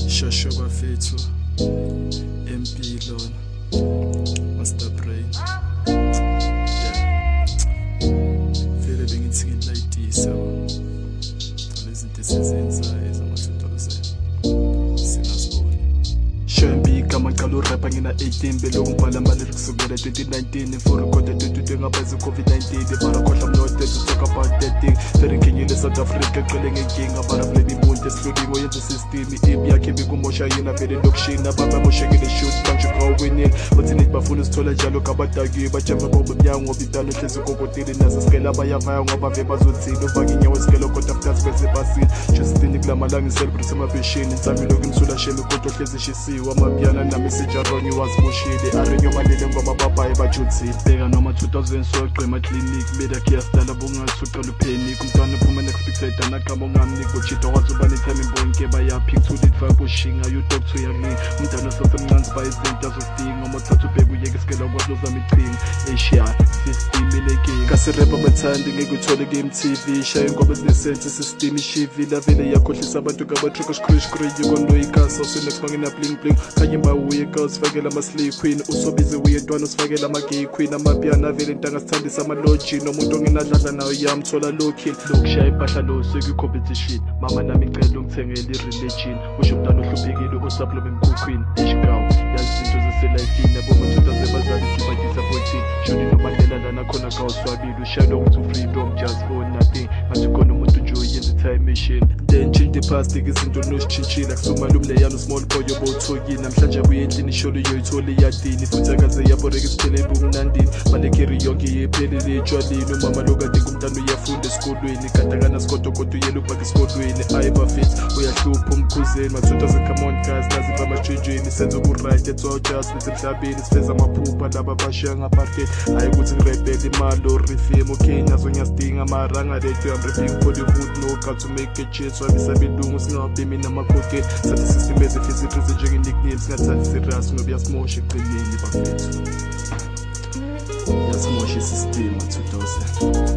Shasho bafethu MP lona Master Brain vele bengithi ngilayitisa lezi zinto esizenzayo zama-2000 singazibona Shembi igama ngicala urapha ngina 18 belokhu ngibhala ama-lyrics kusukela 2019 for record etututwe ngabazi COVID-19 barakhohlwa mnote to talk about that thing serinkhinyile South Africa qele ngenkinga barablebi muntu esihloliwe yenza system ibi yakhe bikumosha yena vele lokishini ababamoshekile shoot banje kawinile bathi nithi bafuna usithola njalo kabadaki bajava bobe mnyango ngoba intalo hlezi kokotile naso sikela bayavaya ngoba ve bazothini ufake inyawo esikelo kodwa after bese basile justin kulamalanga iselebrate amabheshini insamilo kimsula sheme kodwa hlezi shisiwe amapiyana nami sijaroni wazimoshile arenyo balele ngoba babaye bajuthile bheka noma 2000 soqema clinic beda kiyastala bongasuqala upanic umntwana phuma unexpected anaqamba ungamniki bochita wazoba nethime bonke bayaphik to lead fire pushing ayu doctor yakini umntwana sosemncane by izinto azodinga uma uthatha ubheka uyeke isikela kwazozama iqhinga Asia system ileke kasirapa bathandi ngeke uthole game TV shaya ngoba sinesense system ishivi la vele yakhohlisa abantu kabatrika scratch crazy kondo ikasa usenext bangena bling bling kanyimba uye girls fakela ama slay queen usobize uye ntwana usifakela ama gay queen amapiano vele intanga sithandisa ama logi nomuntu ongenadladla nayo yamthola low kill lokushaya impahla lo seku competition mama nami ngicela ungithengele i-religion usho umntwana ohluphekile usupplement mkhukhwini ishgaw yazi izinto zaselife yabo mu-2000 bazali sibadisa 14 shoni nomandela lana khona kawuswabile ushalo to freedom just for nothing ngathi khona umuntu nje uyenza time machine then change the past izinto noshintshile akusumali umleyano small boy obothokile namhlanje abuye endlini isholo yoyithole yadini futhi akaze yaboreka isiphele ebumnandini balekeri yonke yephelele etshwalini umama lokade kumntana uyafunda esikolweni kadakana sikodwa kodwa uyela ubhaka esikolweni ayebafit uyahlupha umkhuzeni ma-2000 come on guys naziva amajwenjweni senza oku-right etswajust futhi emhlabeni sifeza amaphupha laba bashiya ngaparkeni hayi ukuthi ngirebele imali orifim okay nazo ngiyasidinga mara angalethu I'm rapping for the hood no got to make a change swabisa belungu singabhemi namakhokeni sathi system ezifisitrise njenge-nickname singathathi serious ngoba yasimosha eqinini bafethu yasimosha isystem 2000